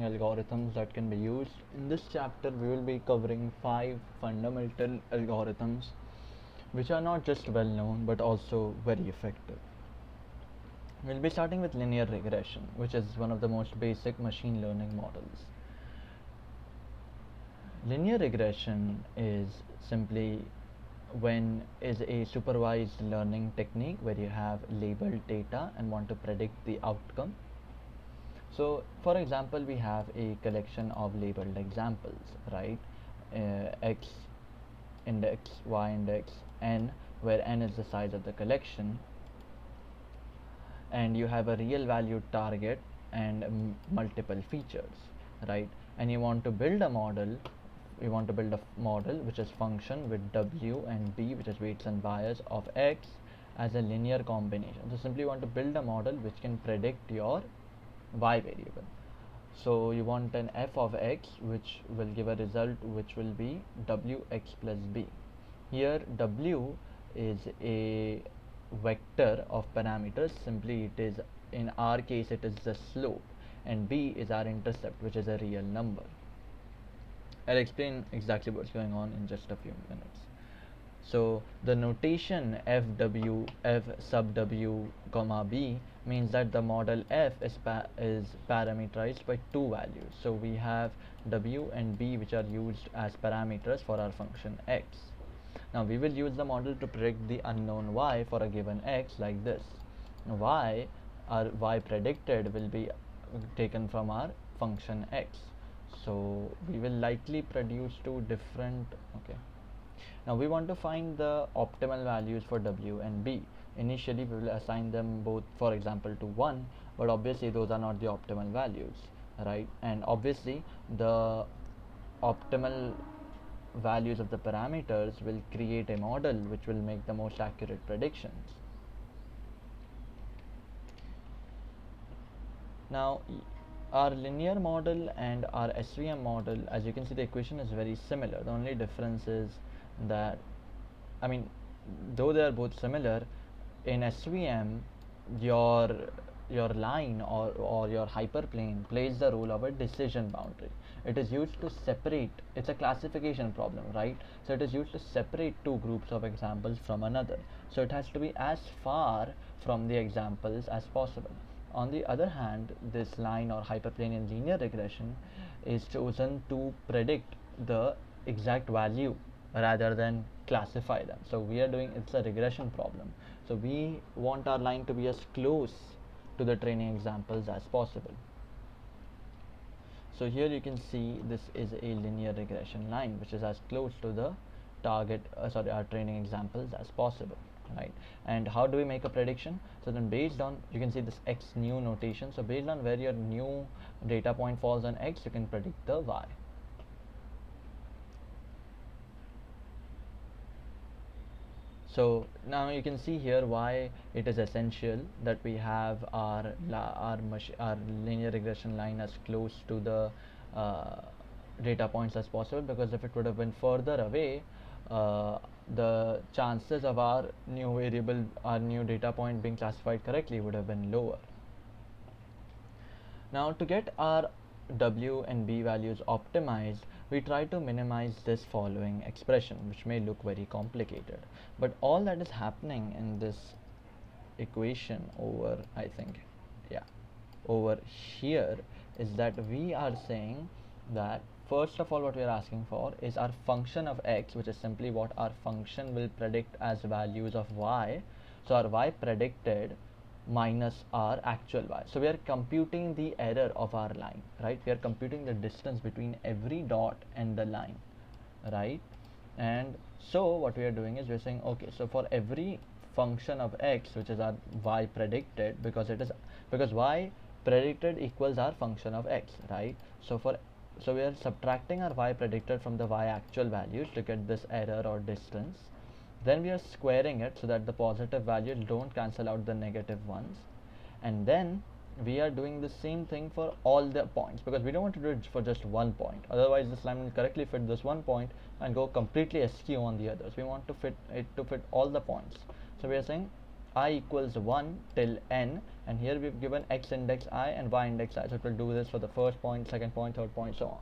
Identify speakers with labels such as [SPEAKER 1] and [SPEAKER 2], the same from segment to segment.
[SPEAKER 1] algorithms that can be used. In this chapter, we will be covering 5 fundamental algorithms which are not just well known but also very effective. We'll be starting with linear regression, which is one of the most basic machine learning models. Linear regression is simply when is a supervised learning technique where you have labeled data and want to predict the outcome. So, for example, we have a collection of labeled examples, right? X index, Y index, N, where N is the size of the collection, and you have a real valued target and multiple features, right? And you want to build a model. You want to build a model which is function with W and B, which is weights and bias of X as a linear combination. So simply you want to build a model which can predict your Y variable. So you want an f of x which will give a result which will be wx plus b. Here w is a vector of parameters. Simply it is, in our case it is the slope, and b is our intercept, which is a real number. I'll explain exactly what's going on in just a few minutes. So the notation f sub w comma b means that the model f is parameterized by two values. So we have w and b which are used as parameters for our function x. Now we will use the model to predict the unknown y for a given x like this. Y, our y predicted, will be taken from our function x. So we will likely produce two different, okay. Now we want to find the optimal values for w and b. Initially we will assign them both, for example, to 1, but obviously those are not the optimal values, right? And obviously the optimal values of the parameters will create a model which will make the most accurate predictions. Now our linear model and our SVM model, as you can see, the equation is very similar. The only difference is that, I mean, though they are both similar, in SVM your line or your hyperplane plays the role of a decision boundary. It is used to separate, it's a classification problem, right? So it is used to separate two groups of examples from another. So it has to be as far from the examples as possible. On the other hand, this line or hyperplane in linear regression is chosen to predict the exact value rather than classify them. So we are doing, it's a regression problem. So we want our line to be as close to the training examples as possible. So here you can see this is a linear regression line which is as close to the target, our training examples as possible, right? And how do we make a prediction? So then based on, you can see this x new notation, so based on where your new data point falls on x, you can predict the y. So now you can see here why it is essential that we have our linear regression line as close to the data points as possible, because if it would have been further away, the chances of our new variable, our new data point being classified correctly would have been lower. Now to get our w and b values optimized, we try to minimize this following expression, which may look very complicated, but all that is happening in this equation over, I think, yeah, over here, is that we are saying that first of all what we are asking for is our function of x, which is simply what our function will predict as values of y. So our y predicted minus our actual y. So we are computing the error of our line, right? We are computing the distance between every dot and the line, right? And so what we are doing is we're saying, okay, so for every function of x, which is our y predicted, because y predicted equals our function of x, right? So we are subtracting our y predicted from the y actual values to get this error or distance. Then we are squaring it so that the positive values don't cancel out the negative ones, and then we are doing the same thing for all the points, because we don't want to do it for just one point, otherwise this line will correctly fit this one point and go completely askew on the others. We want to fit all the points. So we are saying I equals 1 till n and here we've given x index I and y index I, so it will do this for the first point, second point, third point, so on,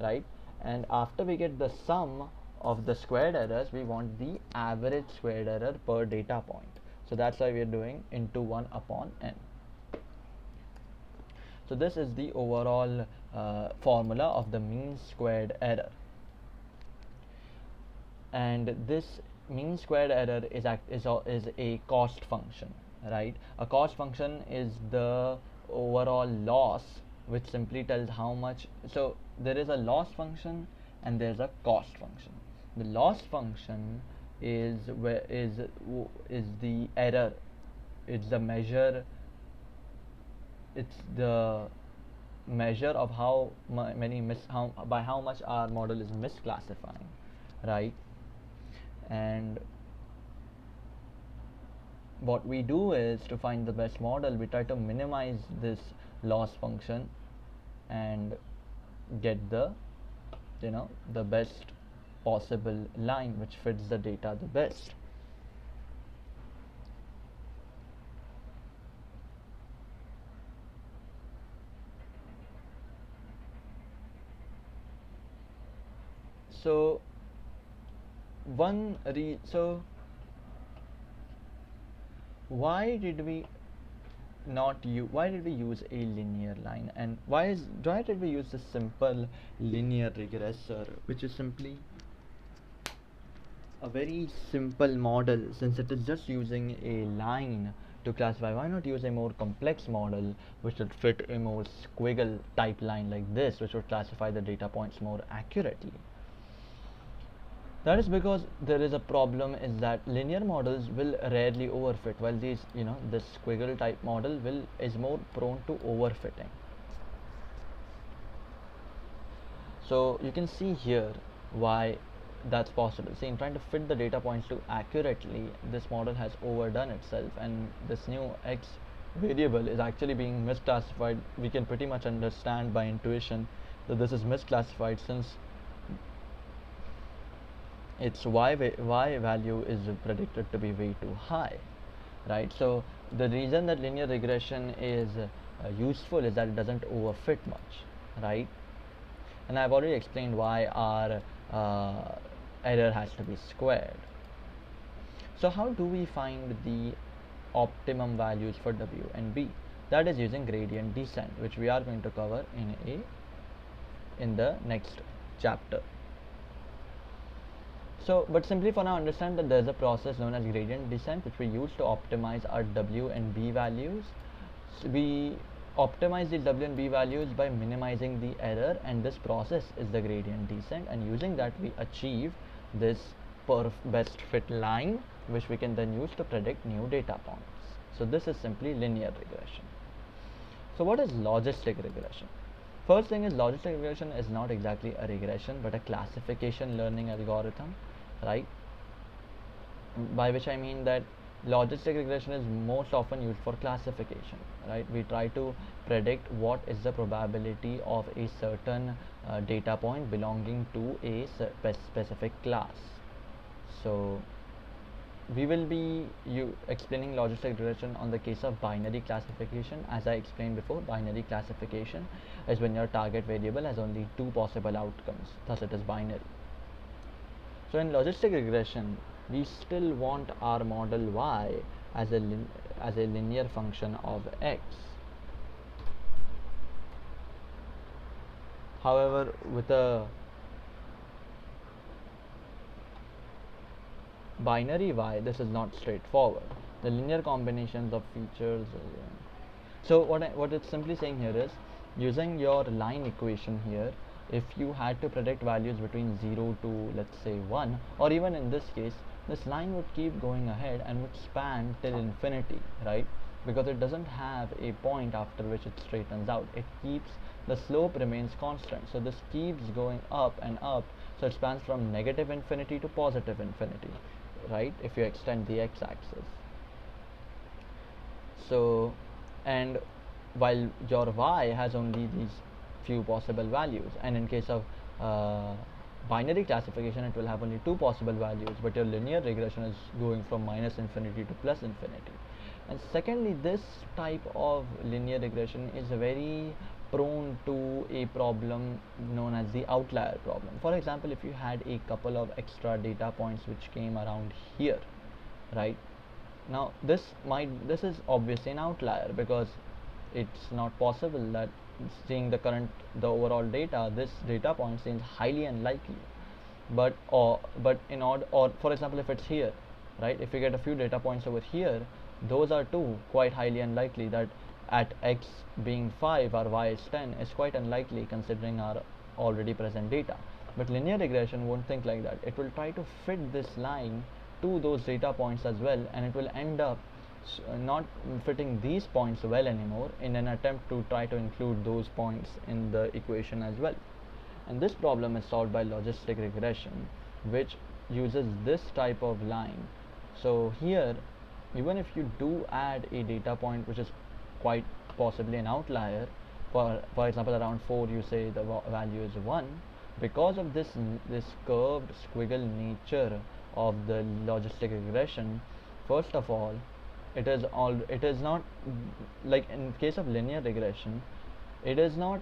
[SPEAKER 1] right? And after we get the sum of the squared errors, we want the average squared error per data point, so that's why we are doing into 1 upon n. So this is the overall formula of the mean squared error, and this mean squared error is a cost function, right? A cost function is the overall loss, which simply tells how much. So there is a loss function and there's a cost function. The loss function is the error. It's the measure. It's the measure of how by how much our model is misclassifying, right? And what we do is, to find the best model, we try to minimize this loss function and get the the best possible line which fits the data the best. So why did we use a linear line, and why did we use the simple linear regressor, which is simply a very simple model, since it is just using a line to classify? Why not use a more complex model which would fit a more squiggle type line like this, which would classify the data points more accurately? That is because there is a problem, is that linear models will rarely overfit, while these, this squiggle type model is more prone to overfitting. So you can see here why that's possible. See, in trying to fit the data points too accurately, this model has overdone itself, and this new x variable is actually being misclassified. We can pretty much understand by intuition that this is misclassified, since its y value is predicted to be way too high, right? So the reason that linear regression is useful is that it doesn't overfit much, right? And I've already explained why our error has to be squared. So how do we find the optimum values for w and b? That is using gradient descent, which we are going to cover in the next chapter. So, but simply for now, understand that there is a process known as gradient descent, which we use to optimize our w and b values. So we optimize the w and b values by minimizing the error, and this process is the gradient descent, and using that we achieve this best fit line, which we can then use to predict new data points. So this is simply linear regression. So what is logistic regression? First thing is, logistic regression is not exactly a regression but a classification learning algorithm, right? By which I mean that logistic regression is most often used for classification, right? We try to predict what is the probability of a certain data point belonging to a specific class. So we will be explaining logistic regression on the case of binary classification. As I explained before, binary classification is when your target variable has only two possible outcomes, thus it is binary. So in logistic regression, we still want our model y as a linear function of x. However, with a binary y, this is not straightforward. The linear combinations of features. So what it's simply saying here is, using your line equation here, if you had to predict values between 0 to, let's say, 1, or even in this case, this line would keep going ahead and would span till infinity, right? Because it doesn't have a point after which it straightens out. The slope remains constant, so this keeps going up and up, so it spans from negative infinity to positive infinity, right, if you extend the x-axis. So, and while your y has only these few possible values, and in case of binary classification, it will have only two possible values, but your linear regression is going from minus infinity to plus infinity. And secondly, this type of linear regression is very prone to a problem known as the outlier problem. For example, if you had a couple of extra data points which came around here, right? Now this is obviously an outlier, because it's not possible that seeing the overall data, this data point seems highly unlikely. But in order, or for example, if it's here, right, if you get a few data points over here, those are too quite highly unlikely, that at x being 5 or y is 10 is quite unlikely considering our already present data. But linear regression won't think like that. It will try to fit this line to those data points as well, and it will end up not fitting these points well anymore in an attempt to try to include those points in the equation as well. And this problem is solved by logistic regression, which uses this type of line. So here, even if you do add a data point which is quite possibly an outlier, for example around 4, you say the value is 1, because of this curved squiggle nature of the logistic regression, first of all, it is not, like in case of linear regression, it is not,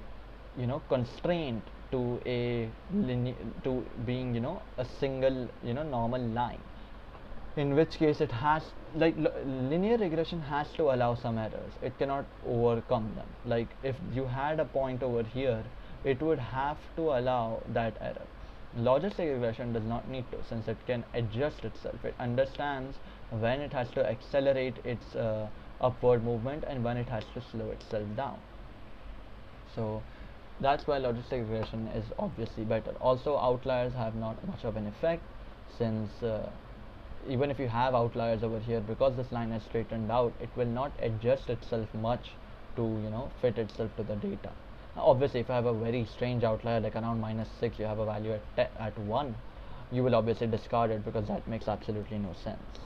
[SPEAKER 1] constrained to a to being, a single, normal line, in which case it has, like, linear regression has to allow some errors. It cannot overcome them. Like if you had a point over here, it would have to allow that error. Logistic regression does not need to, since it can adjust itself. It understands when it has to accelerate its upward movement and when it has to slow itself down. So that's why logistic regression is obviously better. Also, outliers have not much of an effect, since even if you have outliers over here, because this line is straightened out, it will not adjust itself much to, fit itself to the data. Now, obviously, if you have a very strange outlier like around -6, you have a value at 1, you will obviously discard it, because that makes absolutely no sense.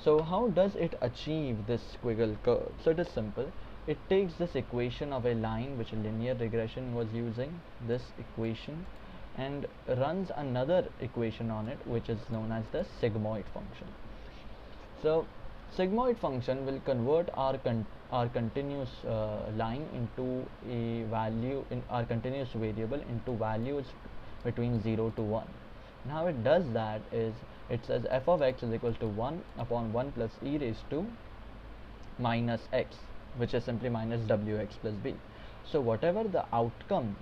[SPEAKER 1] So how does it achieve this squiggle curve? So it is simple. It takes this equation of a line which linear regression was using, this equation, and runs another equation on it, which is known as the sigmoid function. So sigmoid function will convert our continuous line into a value, in our continuous variable into values between 0 to 1. And how it does that is, it says f of x is equal to 1 upon 1 plus e raised to minus x, which is simply minus wx plus b. So whatever the outcome,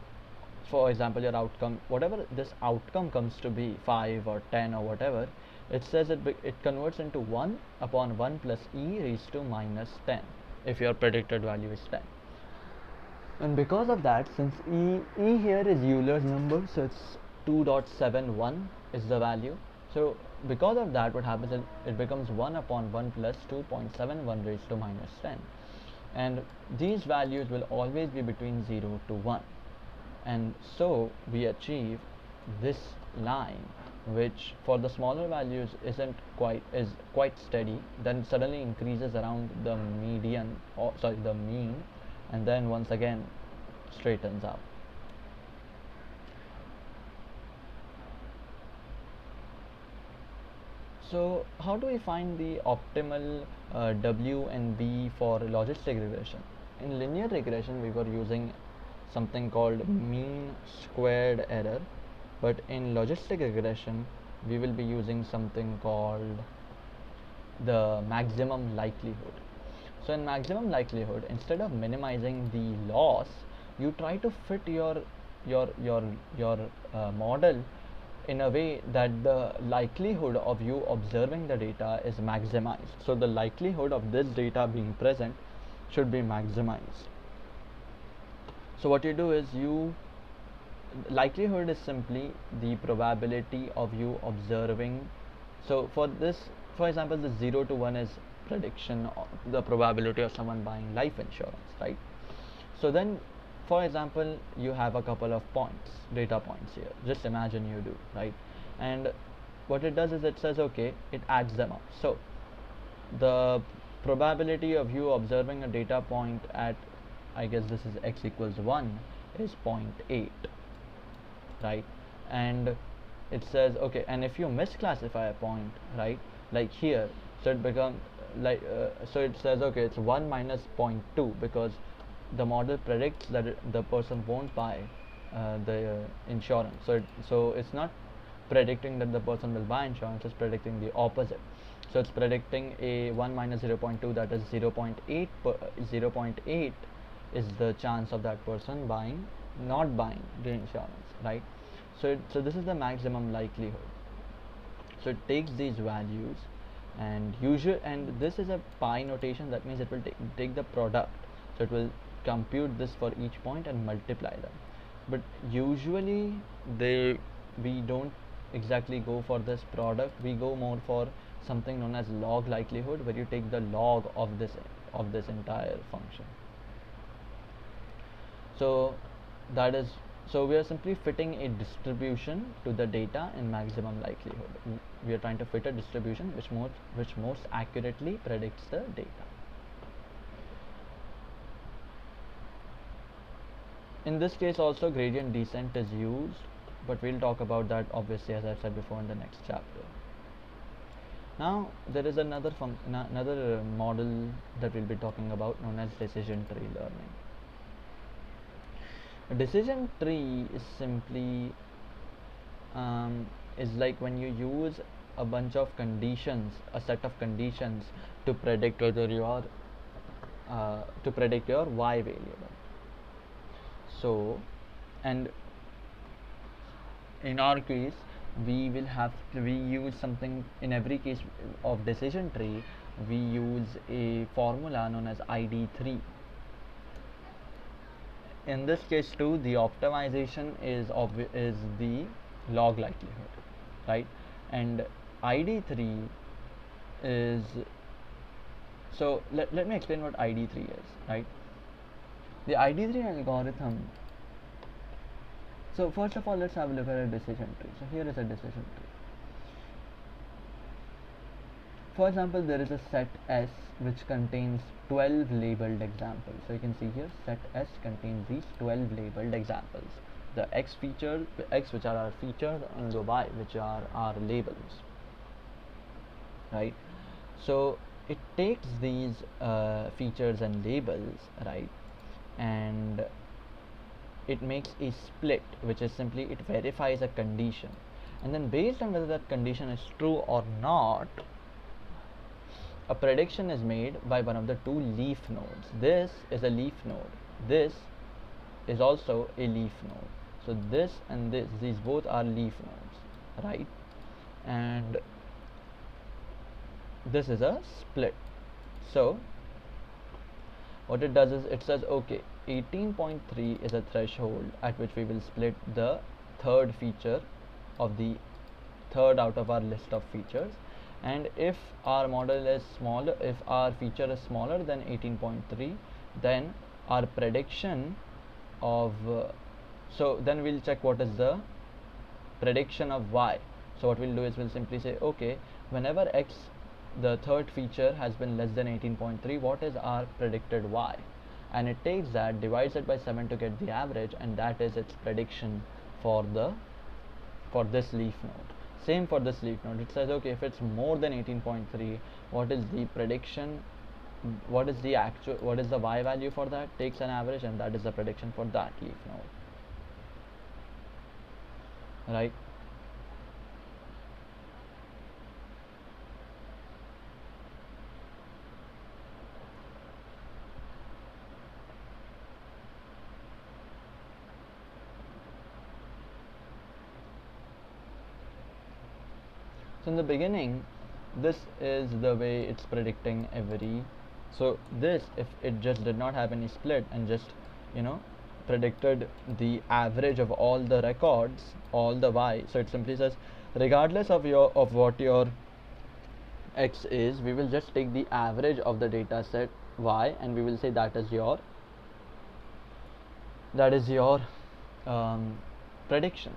[SPEAKER 1] for example your outcome, whatever this outcome comes to be, 5 or 10 or whatever, it says it converts into 1 upon 1 plus e raised to minus 10 if your predicted value is 10. And because of that, since e here is Euler's number, so it's 2.71 is the value. So because of that, what happens is it becomes 1 upon 1 plus 2.71 raised to minus 10. And these values will always be between 0 to 1. And so we achieve this line, which for the smaller values is quite steady, then suddenly increases around the median, or sorry, the mean, and then once again straightens out. So how do we find the optimal W and B for logistic regression? In linear regression, we were using something called mean squared error, but in logistic regression, we will be using something called the maximum likelihood. So in maximum likelihood, instead of minimizing the loss, you try to fit your model in a way that the likelihood of you observing the data is maximized. So the likelihood of this data being present should be maximized. So what you do is, likelihood is simply the probability of you observing. So for this, for example, the 0 to 1 is prediction of the probability of someone buying life insurance, right? So then, for example, you have a couple of data points here, just imagine you do, right? And what it does is it says, okay, it adds them up. So the probability of you observing a data point at, I guess this is x equals 1, is 0.8, right? And it says, okay, and if you misclassify a point, right, like here, so it becomes, so it says okay, it's 1 minus point 0.2 because the model predicts that the person won't buy the insurance. So it's not predicting that the person will buy insurance, it's predicting the opposite. So it's predicting a 1 minus 0.2, that is 0.8 0 0.8 is the chance of that person not buying the insurance, right? So this is the maximum likelihood. So it takes these values and this is a pi notation, that means it will take the product, so it will compute this for each point and multiply them. But usually we don't exactly go for this product, we go more for something known as log likelihood, where you take the log of this entire function. So that is, so we are simply fitting a distribution to the data in maximum likelihood. We are trying to fit a distribution which most accurately predicts the data. In this case also gradient descent is used, but we'll talk about that obviously, as I said before, in the next chapter. Now there is another model that we'll be talking about, known as decision tree learning. A decision tree is simply is like when you use a bunch of conditions, a set of conditions, to predict whether your y variable. So, and in our case, we use something in every case of decision tree. We use a formula known as ID3. In this case too, the optimization is the log likelihood, right? And ID3 is, so let me explain what ID3 is, right? The ID3 algorithm, so first of all, let's have a look at a decision tree. So here is a decision tree. For example, there is a set S which contains 12 labeled examples. So you can see here, set S contains these 12 labeled examples. The X which are our features, and the Y which are our labels, right? So it takes these features and labels, right, and it makes a split, which is simply it verifies a condition, and then based on whether that condition is true or not, a prediction is made by one of the two leaf nodes. This is a leaf node, this is also a leaf node. So this and these both are leaf nodes, right? And this is a split. So what it does is it says okay, 18.3 is a threshold at which we will split the third feature of the third out of our list of features, and if our model is smaller, if our feature is smaller than 18.3, then our prediction of so then we'll check what is the prediction of y. So what we'll do is we'll simply say okay, whenever x, the third feature, has been less than 18.3, what is our predicted y, and it takes that, divides it by 7 to get the average, and that is its prediction for this leaf node. Same for this leaf node, it says okay, if it's more than 18.3, what is the prediction, what is the y value for that, takes an average, and that is the prediction for that leaf node, right? So in the beginning, this is the way it's predicting every, so this, if it just did not have any split and just predicted the average of all the records, all the y, so it simply says regardless of what your x is, we will just take the average of the data set y, and we will say that is your prediction.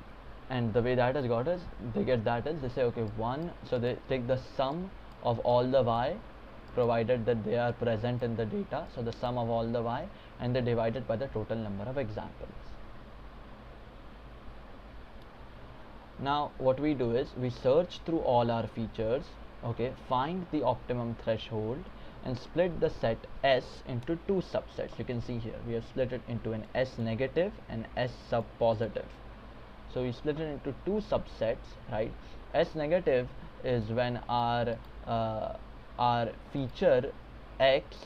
[SPEAKER 1] And the way that is got is, they get that is, they say okay, 1, so they take the sum of all the y provided that they are present in the data, so the sum of all the y, and they divide it by the total number of examples. Now what we do is we search through all our features Okay, find the optimum threshold and split the set S into two subsets. You can see here we have split it into an S negative and S sub positive. So we split it into two subsets, right? S negative is when our feature X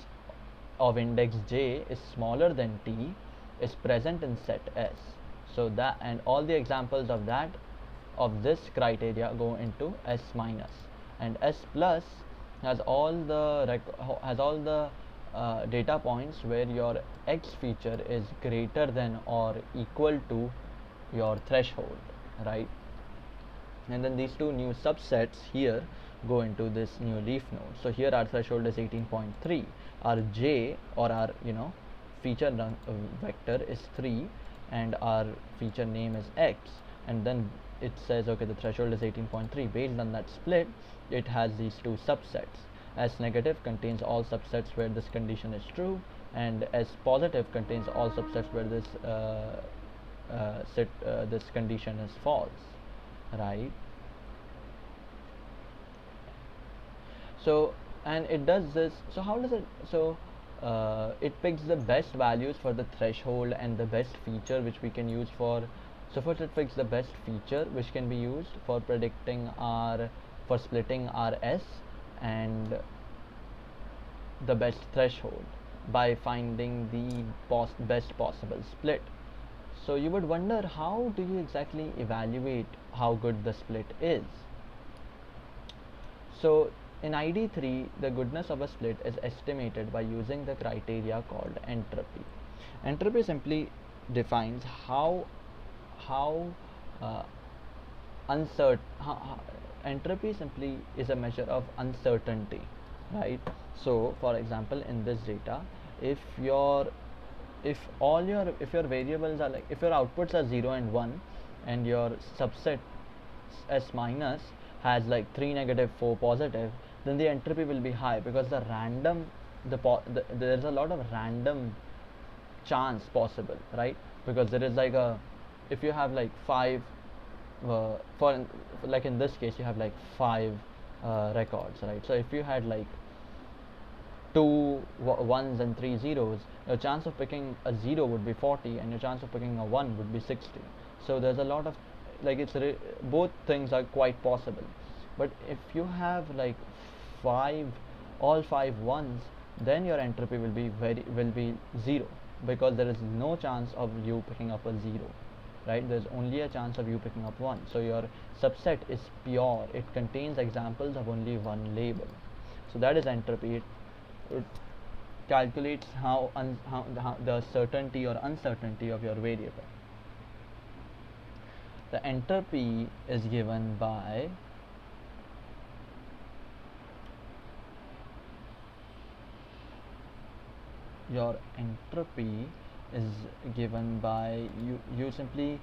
[SPEAKER 1] of index j is smaller than t is present in set S. So that, and all the examples of that, of this criteria go into S minus, and S plus has all the data points where your X feature is greater than or equal to your threshold, right? And then these two new subsets here go into this new leaf node. So here our threshold is 18.3, our j, or our feature vector is 3, and our feature name is X, and then it says okay, the threshold is 18.3. Based on that split, it has these two subsets. S negative contains all subsets where this condition is true, and S positive contains all subsets where this condition is false, right? So, and it does this. So how does it? So it picks the best values for the threshold and the best feature which we can use for. So first it picks the best feature which can be used for predicting for splitting our S, and the best threshold by finding the best possible split. So you would wonder, how do you exactly evaluate how good the split is? So in ID3, the goodness of a split is estimated by using the criteria called entropy. Entropy simply defines how uncertain. Entropy simply is a measure of uncertainty, right? So for example, in this data, if your variables are like, if your outputs are 0 and 1, and your subset S minus has like 3 negative, 4 positive, then the entropy will be high, because there's a lot of random chance possible, right? Because there is like if you have like 5 for like in this case you have like 5 records, right? So if you had like two ones and three zeros, your chance of picking a 0 would be 40, and your chance of picking a 1 would be 60. So there's a lot of, like, both things are quite possible. But if you have like all five ones, then your entropy will be 0, because there is no chance of you picking up a 0, right? There's only a chance of you picking up 1. So your subset is pure, it contains examples of only one label. So that is entropy. It calculates how the certainty or uncertainty of your variable. The entropy is given by your entropy is given by you simply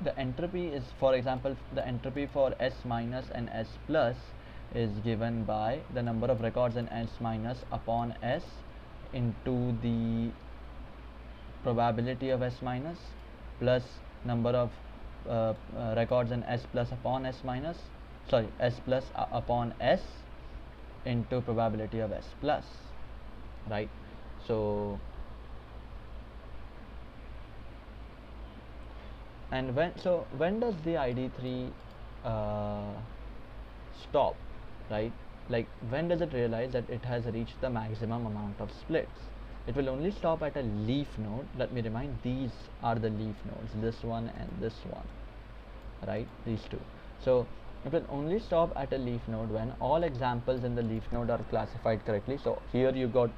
[SPEAKER 1] the entropy is, for example, the entropy for S minus and S plus is given by the number of records in S minus upon S into the probability of S minus plus number of records in S plus upon S minus, sorry, S plus upon S into probability of S plus, right? So and when does the ID3 stop, right? Like, when does it realize that it has reached the maximum amount of splits? It will only stop at a leaf node. Let me remind, these are the leaf nodes, this one and this one, right? These two. So it will only stop at a leaf node when all examples in the leaf node are classified correctly. So here you've got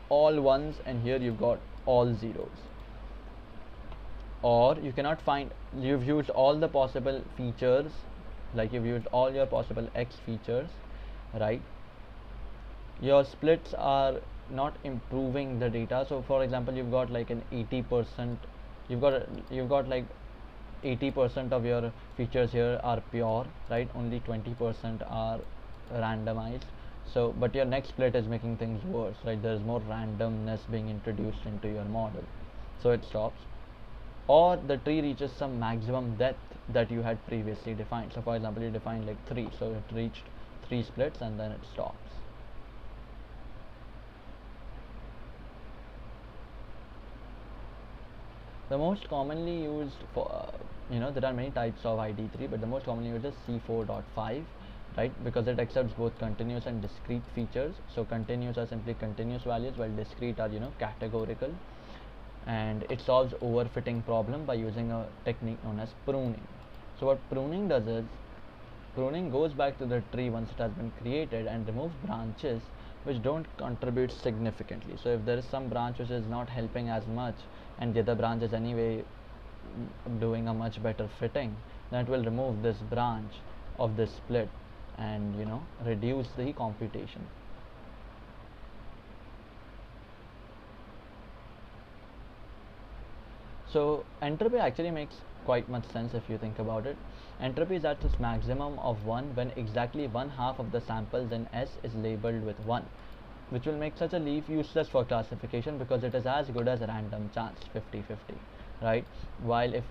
[SPEAKER 1] all ones and here you've got all zeros. Or you cannot find, you've used all the possible features, like you've used all your possible X features, right? Your splits are not improving the data. So for example, you've got like an 80%, you've got like 80% of your features here are pure, right? Only 20% are randomized. So but your next split is making things worse, right? There's more randomness being introduced into your model, so it stops. or the tree reaches some maximum depth that you had previously defined. So for example, you defined like 3, so it reached 3 splits and then it stops. The most commonly used for, there are many types of ID3, but the most commonly used is C4.5, right? Because it accepts both continuous and discrete features. So continuous are simply continuous values, while discrete are, categorical. And it solves overfitting problem by using a technique known as pruning. So what pruning does is, pruning goes back to the tree once it has been created and removes branches which don't contribute significantly. So if there is some branch which is not helping as much and the other branch is anyway doing a much better fitting, then it will remove this branch of this split and reduce the computation. So entropy actually makes quite much sense if you think about it. Entropy is at its maximum of 1 when exactly one half of the samples in S is labeled with 1, which will make such a leaf useless for classification because it is as good as a random chance, 50-50, right? While if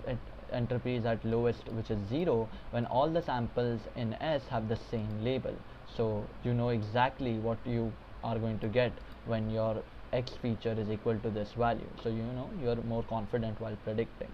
[SPEAKER 1] entropy is at lowest, which is 0, when all the samples in S have the same label. So you know exactly what you are going to get when your X feature is equal to this value. So you are more confident while predicting.